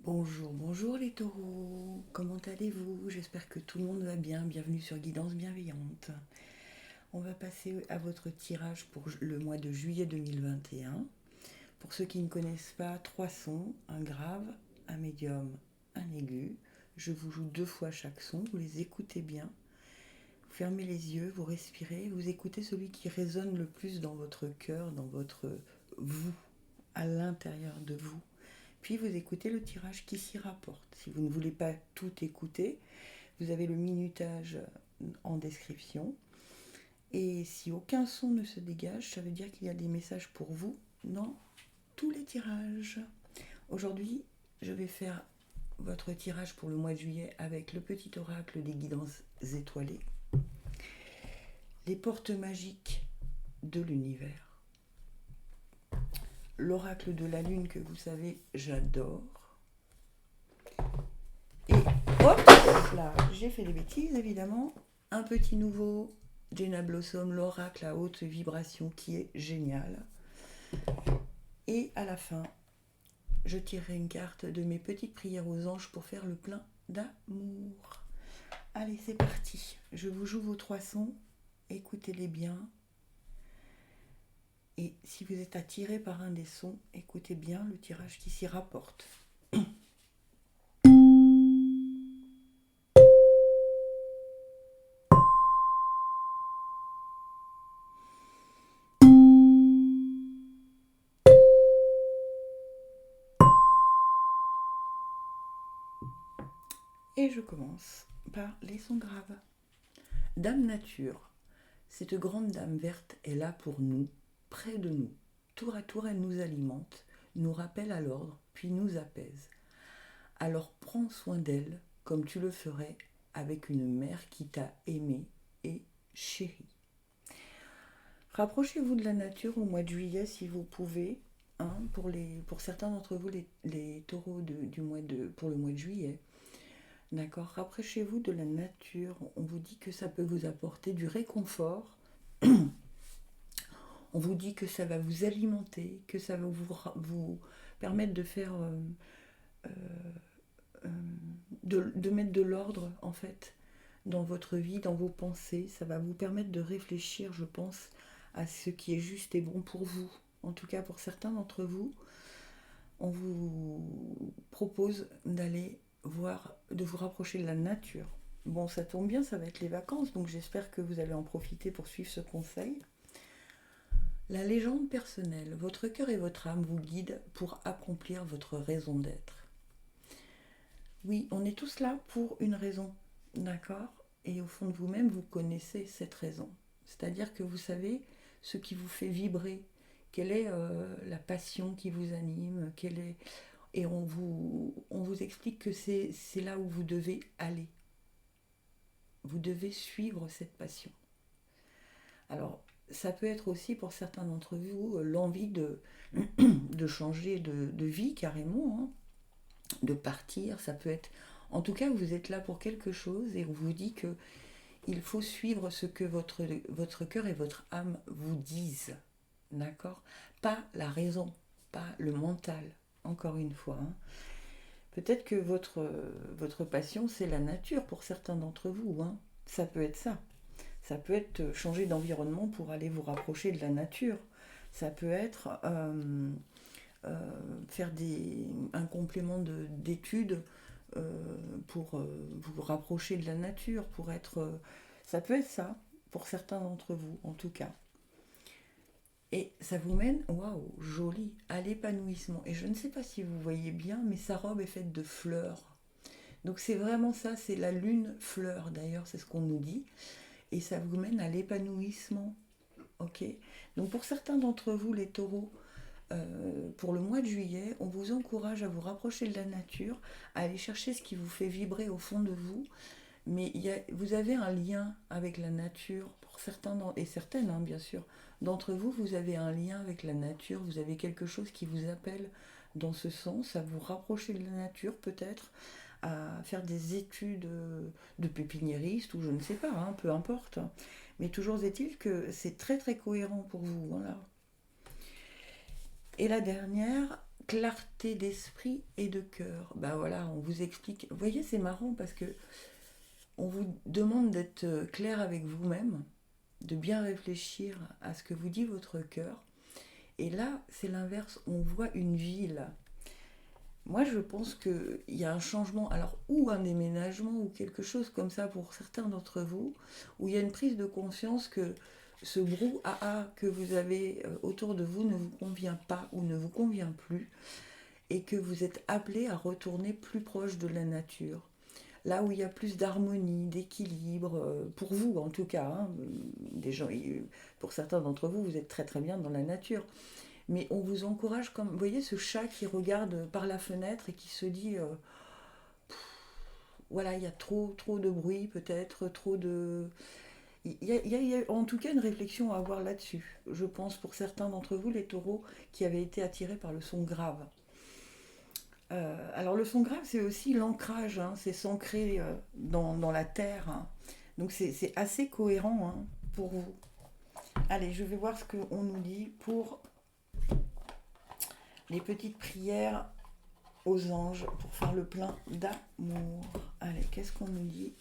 Bonjour, bonjour les taureaux, comment allez-vous? J'espère que tout le monde va bien, bienvenue sur Guidance Bienveillante. On va passer à votre tirage pour le mois de juillet 2021. Pour ceux qui ne connaissent pas, 3 sons, un grave, un médium, un aigu. Je vous joue 2 fois chaque son, vous les écoutez bien. Vous fermez les yeux, vous respirez, vous écoutez celui qui résonne le plus dans votre cœur, dans votre vous, à l'intérieur de vous. Puis vous écoutez le tirage qui s'y rapporte. Si vous ne voulez pas tout écouter, vous avez le minutage en description. Et si aucun son ne se dégage, ça veut dire qu'il y a des messages pour vous dans tous les tirages. Aujourd'hui, je vais faire votre tirage pour le mois de juillet avec le petit oracle des guidances étoilées. Les portes magiques de l'univers. L'oracle de la lune que vous savez, j'adore. Et hop là, j'ai fait des bêtises évidemment. Un petit nouveau, Jenna Blossom, l'oracle à haute vibration qui est génial. Et à la fin, je tirerai une carte de mes petites prières aux anges pour faire le plein d'amour. Allez, c'est parti. Je vous joue vos 3 sons. Écoutez-les bien. Et si vous êtes attiré par un des sons, écoutez bien le tirage qui s'y rapporte. Et je commence par les sons graves. Dame Nature, cette grande dame verte est là pour nous, près de nous. Tour à tour, elle nous alimente, nous rappelle à l'ordre, puis nous apaise. Alors prends soin d'elle comme tu le ferais avec une mère qui t'a aimé et chéri. Rapprochez-vous de la nature au mois de juillet si vous pouvez. Pour certains d'entre vous, les taureaux pour le mois de juillet. D'accord. Rapprochez-vous de la nature. On vous dit que ça peut vous apporter du réconfort. On vous dit que ça va vous alimenter, que ça va vous permettre de faire de mettre de l'ordre en fait dans votre vie, dans vos pensées. Ça va vous permettre de réfléchir, je pense, à ce qui est juste et bon pour vous. En tout cas, pour certains d'entre vous, on vous propose de vous rapprocher de la nature. Bon, ça tombe bien, ça va être les vacances, donc j'espère que vous allez en profiter pour suivre ce conseil. La légende personnelle, votre cœur et votre âme vous guident pour accomplir votre raison d'être. Oui, on est tous là pour une raison, d'accord? Et au fond de vous-même, vous connaissez cette raison. C'est-à-dire que vous savez ce qui vous fait vibrer, quelle est la passion qui vous anime, et on vous explique que c'est là où vous devez aller. Vous devez suivre cette passion. Alors, ça peut être aussi pour certains d'entre vous l'envie de changer de vie carrément, hein, de partir. Ça peut être... En tout cas, vous êtes là pour quelque chose et on vous dit que il faut suivre ce que votre cœur et votre âme vous disent. D'accord? Pas la raison, pas le mental, encore une fois. Hein. Peut-être que votre passion, c'est la nature pour certains d'entre vous. Hein. Ça peut être ça. Ça peut être changer d'environnement pour aller vous rapprocher de la nature. Ça peut être faire un complément d'études pour vous rapprocher de la nature, pour être... ça peut être ça, pour certains d'entre vous, en tout cas. Et ça vous mène, waouh, joli, à l'épanouissement. Et je ne sais pas si vous voyez bien, mais sa robe est faite de fleurs. Donc c'est vraiment ça, c'est la lune fleur, d'ailleurs, c'est ce qu'on nous dit. Et ça vous mène à l'épanouissement. Ok. Donc pour certains d'entre vous, les taureaux, pour le mois de juillet, on vous encourage à vous rapprocher de la nature, à aller chercher ce qui vous fait vibrer au fond de vous. Mais vous avez un lien avec la nature, pour certains, et certaines hein, bien sûr, d'entre vous, vous avez un lien avec la nature, vous avez quelque chose qui vous appelle dans ce sens, à vous rapprocher de la nature peut-être, à faire des études de pépiniériste ou je ne sais pas, hein, peu importe. Mais toujours est-il que c'est très très cohérent pour vous. Voilà. Et la dernière, clarté d'esprit et de cœur. Ben voilà, on vous explique. Vous voyez, c'est marrant parce que on vous demande d'être clair avec vous-même, de bien réfléchir à ce que vous dit votre cœur. Et là, c'est l'inverse, on voit une ville. Moi, je pense qu'il y a un changement, alors ou un déménagement ou quelque chose comme ça pour certains d'entre vous, où il y a une prise de conscience que ce brouhaha que vous avez autour de vous ne vous convient pas ou ne vous convient plus, et que vous êtes appelé à retourner plus proche de la nature. Là où il y a plus d'harmonie, d'équilibre, pour vous en tout cas, hein, des gens, pour certains d'entre vous, vous êtes très très bien dans la nature, mais on vous encourage comme, vous voyez ce chat qui regarde par la fenêtre et qui se dit, voilà, il y a trop de bruit peut-être, trop de... Il y a en tout cas une réflexion à avoir là-dessus. Je pense pour certains d'entre vous, les taureaux qui avaient été attirés par le son grave. Alors le son grave, c'est aussi l'ancrage, hein, c'est s'ancrer dans la terre, hein. Donc c'est assez cohérent, hein, pour vous. Allez, je vais voir ce qu'on nous dit pour les petites prières aux anges pour faire le plein d'amour. Allez, qu'est-ce qu'on nous dit?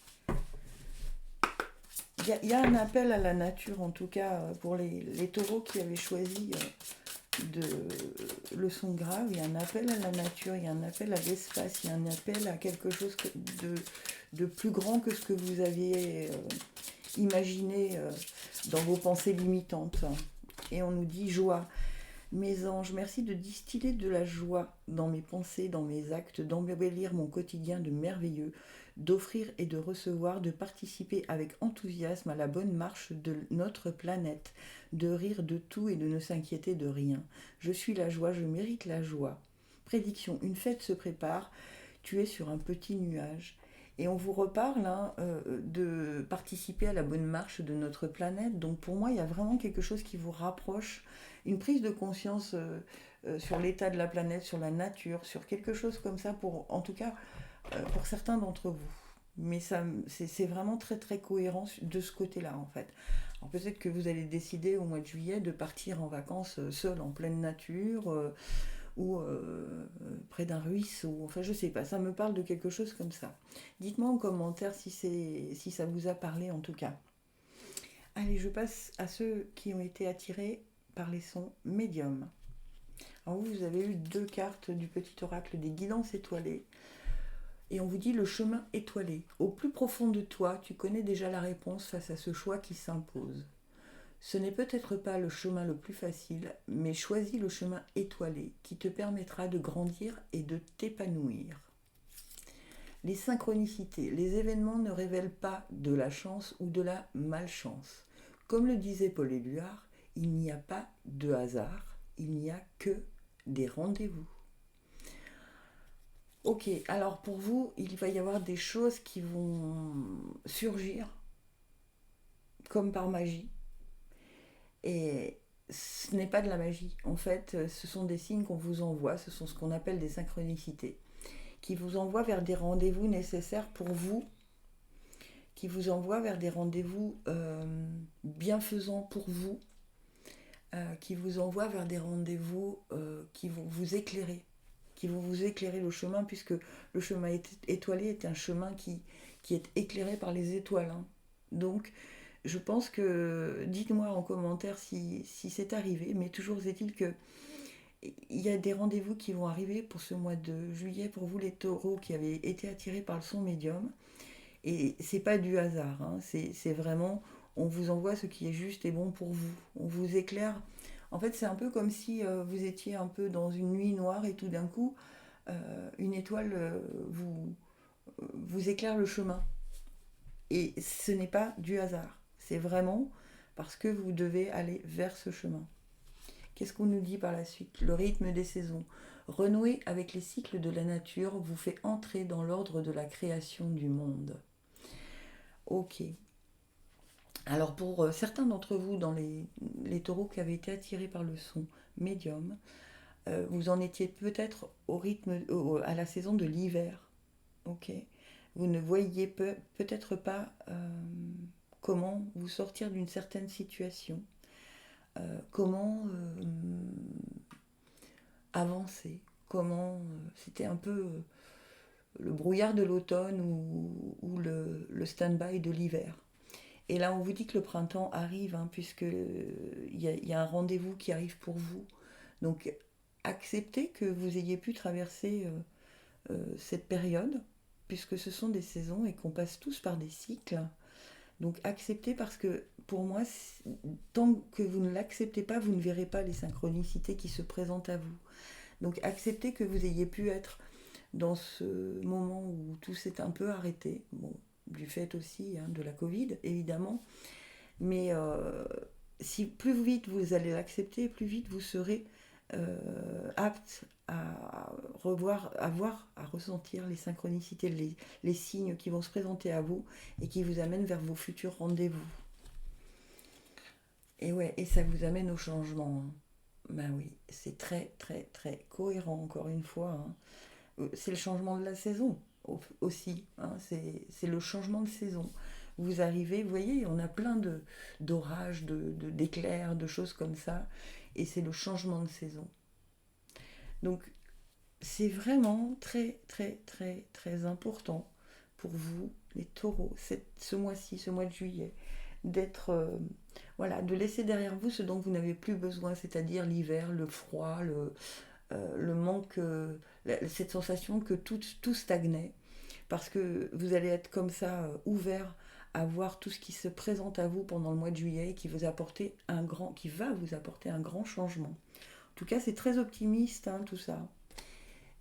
Il y a un appel à la nature, en tout cas, pour les taureaux qui avaient choisi le son grave. Il y a un appel à la nature, il y a un appel à l'espace, il y a un appel à quelque chose de plus grand que ce que vous aviez imaginé dans vos pensées limitantes. Et on nous dit joie. Mes anges, merci de distiller de la joie dans mes pensées, dans mes actes, d'embellir mon quotidien de merveilleux, d'offrir et de recevoir, de participer avec enthousiasme à la bonne marche de notre planète, de rire de tout et de ne s'inquiéter de rien. Je suis la joie, je mérite la joie. Prédiction, une fête se prépare, tu es sur un petit nuage. Et on vous reparle, hein, de participer à la bonne marche de notre planète. Donc pour moi, il y a vraiment quelque chose qui vous rapproche, une prise de conscience sur l'état de la planète, sur la nature, sur quelque chose comme ça, pour, en tout cas pour certains d'entre vous. Mais ça, c'est vraiment très très cohérent de ce côté-là en fait. Alors peut-être que vous allez décider au mois de juillet de partir en vacances seul en pleine nature, ou près d'un ruisseau, enfin je sais pas, ça me parle de quelque chose comme ça. Dites-moi en commentaire si ça vous a parlé en tout cas. Allez, je passe à ceux qui ont été attirés par les sons médiums. Alors vous avez eu 2 cartes du petit oracle des guidances étoilées. Et on vous dit le chemin étoilé. Au plus profond de toi, tu connais déjà la réponse face à ce choix qui s'impose. Ce n'est peut-être pas le chemin le plus facile, mais choisis le chemin étoilé qui te permettra de grandir et de t'épanouir. Les synchronicités, les événements ne révèlent pas de la chance ou de la malchance. Comme le disait Paul Éluard, il n'y a pas de hasard, il n'y a que des rendez-vous. Ok, alors pour vous, il va y avoir des choses qui vont surgir comme par magie. Et ce n'est pas de la magie. En fait, ce sont des signes qu'on vous envoie, ce sont ce qu'on appelle des synchronicités, qui vous envoient vers des rendez-vous nécessaires pour vous, qui vous envoient vers des rendez-vous bienfaisants pour vous, qui vous envoient vers des rendez-vous qui vont vous éclairer, qui vont vous éclairer le chemin, puisque le chemin étoilé est un chemin qui est éclairé par les étoiles, hein. Donc, je pense que, dites-moi en commentaire si c'est arrivé, mais toujours est-il que il y a des rendez-vous qui vont arriver pour ce mois de juillet pour vous les taureaux qui avez été attirés par le son médium. Et c'est pas du hasard, hein, c'est vraiment, on vous envoie ce qui est juste et bon pour vous. On vous éclaire. En fait, c'est un peu comme si vous étiez un peu dans une nuit noire et tout d'un coup, une étoile vous éclaire le chemin. Et ce n'est pas du hasard. C'est vraiment parce que vous devez aller vers ce chemin. Qu'est-ce qu'on nous dit par la suite? Le rythme des saisons. Renouer avec les cycles de la nature vous fait entrer dans l'ordre de la création du monde. Ok. Alors pour certains d'entre vous, dans les taureaux qui avaient été attirés par le son médium, vous en étiez peut-être au rythme, à la saison de l'hiver. Ok. Vous ne voyiez peut-être pas comment vous sortir d'une certaine situation, comment avancer, comment c'était un peu le brouillard de l'automne ou le stand-by de l'hiver. Et là, on vous dit que le printemps arrive, hein, puisque il y a un rendez-vous qui arrive pour vous. Donc, acceptez que vous ayez pu traverser cette période, puisque ce sont des saisons et qu'on passe tous par des cycles. Donc, acceptez parce que pour moi, tant que vous ne l'acceptez pas, vous ne verrez pas les synchronicités qui se présentent à vous. Donc, acceptez que vous ayez pu être dans ce moment où tout s'est un peu arrêté. Bon, du fait aussi de la Covid, évidemment. Mais si plus vite vous allez l'accepter, plus vite vous serez apte à revoir, à voir, à ressentir les synchronicités, les signes qui vont se présenter à vous et qui vous amènent vers vos futurs rendez-vous. Et ouais, et ça vous amène au changement. Ben oui, c'est très très très cohérent encore une fois. C'est le changement de la saison aussi. C'est le changement de saison. Vous arrivez, vous voyez, on a plein d'orages, d'éclairs, de choses comme ça. Et c'est le changement de saison. Donc, c'est vraiment très, très, très, très important pour vous, les taureaux, ce mois-ci, ce mois de juillet, d'être, voilà, de laisser derrière vous ce dont vous n'avez plus besoin, c'est-à-dire l'hiver, le froid, le manque, cette sensation que tout stagnait, parce que vous allez être comme ça, ouvert à voir tout ce qui se présente à vous pendant le mois de juillet et qui va vous apporter un grand changement. En tout cas, c'est très optimiste, tout ça.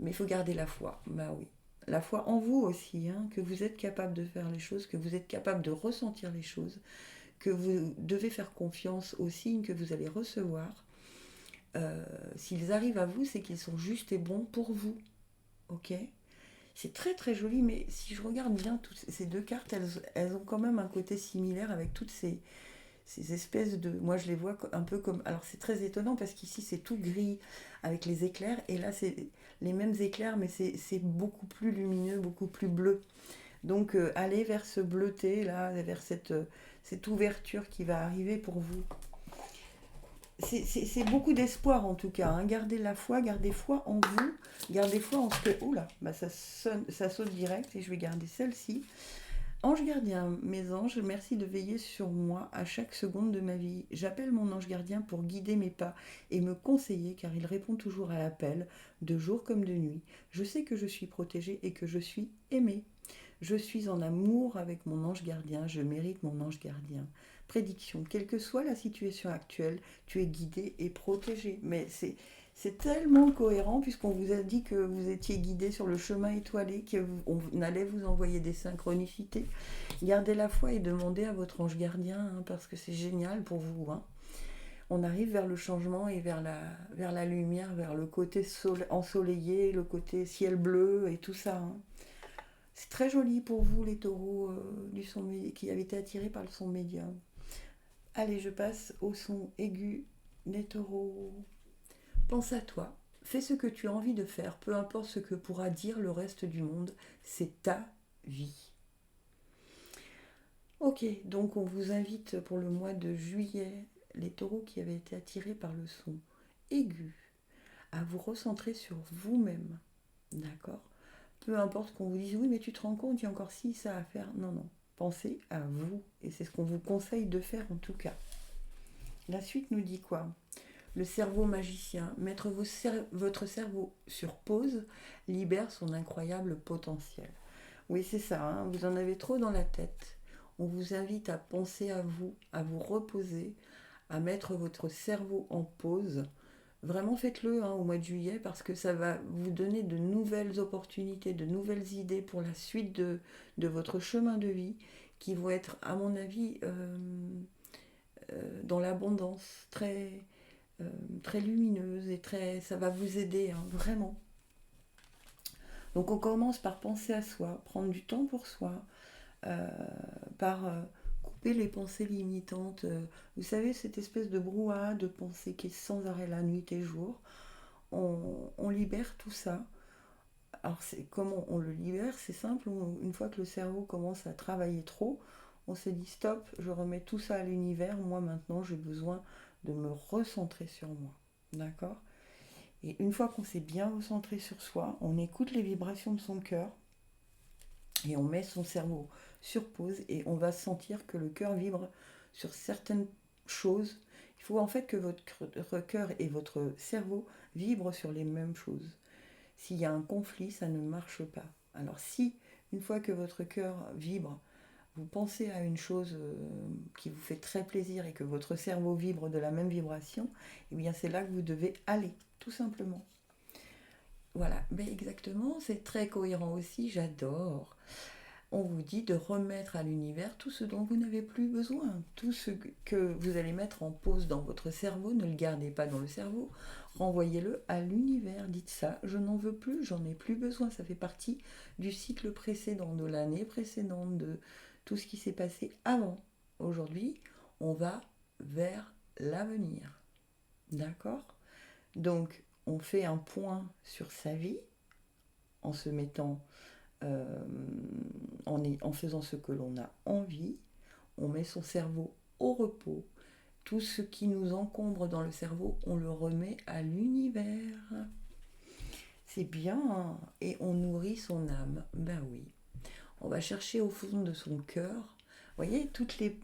Mais il faut garder la foi. Bah oui. La foi en vous aussi, que vous êtes capable de faire les choses, que vous êtes capable de ressentir les choses, que vous devez faire confiance aux signes que vous allez recevoir. S'ils arrivent à vous, c'est qu'ils sont justes et bons pour vous. Ok ? C'est très très joli, mais si je regarde bien toutes ces deux cartes, elles ont quand même un côté similaire avec toutes ces espèces de... Moi je les vois un peu comme... Alors c'est très étonnant parce qu'ici c'est tout gris avec les éclairs, et là c'est les mêmes éclairs, mais c'est beaucoup plus lumineux, beaucoup plus bleu. Donc allez vers ce bleuté là, vers cette ouverture qui va arriver pour vous. C'est beaucoup d'espoir en tout cas. Gardez la foi, gardez foi en vous, gardez foi en ce que... Oula, bah ça saute direct et je vais garder celle-ci. Ange gardien, mes anges, merci de veiller sur moi à chaque seconde de ma vie. J'appelle mon ange gardien pour guider mes pas et me conseiller car il répond toujours à l'appel, de jour comme de nuit. Je sais que je suis protégée et que je suis aimée. Je suis en amour avec mon ange gardien, je mérite mon ange gardien. Prédiction, quelle que soit la situation actuelle, tu es guidé et protégé. Mais c'est tellement cohérent puisqu'on vous a dit que vous étiez guidé sur le chemin étoilé, qu'on allait vous envoyer des synchronicités. Gardez la foi et demandez à votre ange gardien, parce que c'est génial pour vous. On arrive vers le changement et vers la lumière, vers le côté ensoleillé, le côté ciel bleu et tout ça. C'est très joli pour vous les taureaux qui avaient été attirés par le son médium. Allez, je passe au son aigu des taureaux. Pense à toi, fais ce que tu as envie de faire, peu importe ce que pourra dire le reste du monde, c'est ta vie. Ok, donc on vous invite pour le mois de juillet, les taureaux qui avaient été attirés par le son aigu, à vous recentrer sur vous-même. D'accord ? Peu importe qu'on vous dise, oui, mais tu te rends compte, il y a encore ça à faire. Non, non, pensez à vous. Et c'est ce qu'on vous conseille de faire en tout cas. La suite nous dit quoi ? Le cerveau magicien, mettre votre cerveau sur pause, libère son incroyable potentiel. Oui, c'est ça, vous en avez trop dans la tête. On vous invite à penser à vous reposer, à mettre votre cerveau en pause. Vraiment faites-le au mois de juillet parce que ça va vous donner de nouvelles opportunités, de nouvelles idées pour la suite de votre chemin de vie qui vont être, à mon avis, dans l'abondance, très lumineuse et ça va vous aider, vraiment. Donc on commence par penser à soi, prendre du temps pour soi, par couper les pensées limitantes. Vous savez, cette espèce de brouhaha de pensée qui est sans arrêt la nuit et jour. On libère tout ça. Alors comment on le libère ? C'est simple, une fois que le cerveau commence à travailler trop, on se dit stop, je remets tout ça à l'univers, moi maintenant j'ai besoin de me recentrer sur moi. D'accord ? Et une fois qu'on s'est bien recentré sur soi, on écoute les vibrations de son cœur et on met son cerveau sur pause et on va sentir que le cœur vibre sur certaines choses. Il faut en fait que votre cœur et votre cerveau vibrent sur les mêmes choses. S'il y a un conflit, ça ne marche pas. Alors si, une fois que votre cœur vibre, vous pensez à une chose qui vous fait très plaisir et que votre cerveau vibre de la même vibration, eh bien c'est là que vous devez aller, tout simplement. Voilà, mais exactement, c'est très cohérent aussi, j'adore. On vous dit de remettre à l'univers tout ce dont vous n'avez plus besoin. Tout ce que vous allez mettre en pause dans votre cerveau, ne le gardez pas dans le cerveau, renvoyez-le à l'univers. Dites ça, je n'en veux plus, j'en ai plus besoin. Ça fait partie du cycle précédent, de l'année précédente, de tout ce qui s'est passé avant. Aujourd'hui, on va vers l'avenir. D'accord? Donc, on fait un point sur sa vie en se mettant en faisant ce que l'on a envie, on met son cerveau au repos. Tout ce qui nous encombre dans le cerveau, on le remet à l'univers. C'est bien, hein, et on nourrit son âme. Ben oui. On va chercher au fond de son cœur. Vous voyez, toutes les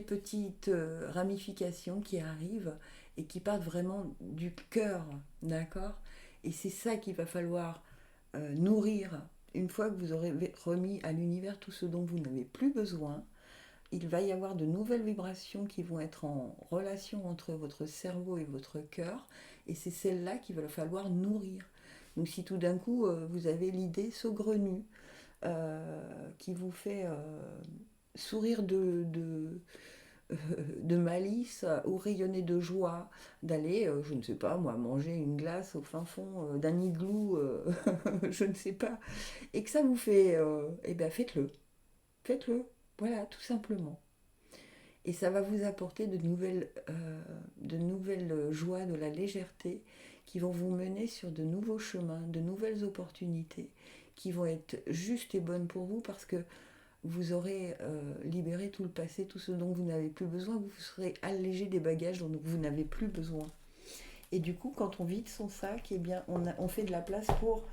petites ramifications qui arrivent et qui partent vraiment du cœur, d'accord? Et c'est ça qu'il va falloir nourrir. Une fois que vous aurez remis à l'univers tout ce dont vous n'avez plus besoin, il va y avoir de nouvelles vibrations qui vont être en relation entre votre cerveau et votre cœur, et c'est celle-là qu'il va falloir nourrir. Donc si tout d'un coup vous avez l'idée saugrenue qui vous fait sourire de malice ou rayonner de joie, d'aller, je ne sais pas moi, manger une glace au fin fond d'un igloo, je ne sais pas, et que ça vous fait, eh bien faites-le, faites-le, voilà, tout simplement. Et ça va vous apporter de nouvelles joies, de la légèreté, qui vont vous mener sur de nouveaux chemins, de nouvelles opportunités, qui vont être justes et bonnes pour vous parce que vous aurez libéré tout le passé, tout ce dont vous n'avez plus besoin, vous serez allégé des bagages dont vous n'avez plus besoin. Et du coup, quand on vide son sac, eh bien, on fait de la place pour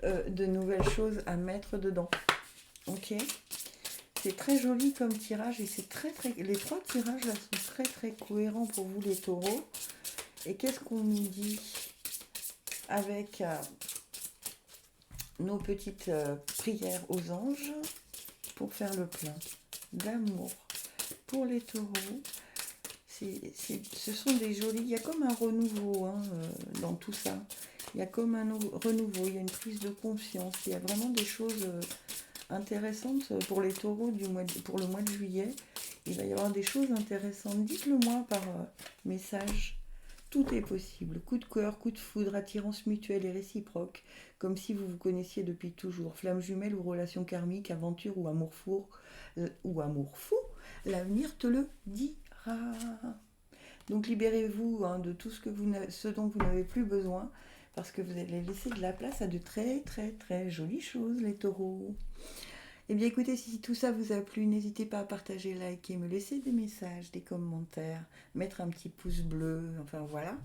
de nouvelles choses à mettre dedans. Ok? C'est très joli comme tirage et c'est les 3 tirages là sont très cohérents pour vous les taureaux. Et qu'est-ce qu'on nous dit avec nos petites prières aux anges pour faire le plein d'amour pour les taureaux? Ce sont des jolis... Il y a comme un renouveau dans tout ça. Il y a comme un renouveau, il y a une prise de confiance. Il y a vraiment des choses intéressantes pour les taureaux pour le mois de juillet. Il va y avoir des choses intéressantes. Dites-le moi par message. Tout est possible. Coup de cœur, coup de foudre, attirance mutuelle et réciproque. Comme si vous vous connaissiez depuis toujours. Flamme jumelle ou relation karmique, aventure ou amour fou. L'avenir te le dira. Donc libérez-vous de tout ce dont vous n'avez plus besoin. Parce que vous allez laisser de la place à de très jolies choses, les taureaux. Eh bien écoutez, si tout ça vous a plu, n'hésitez pas à partager, liker, me laisser des messages, des commentaires, mettre un petit pouce bleu, enfin voilà.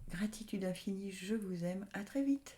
Gratitude infinie, je vous aime, à très vite.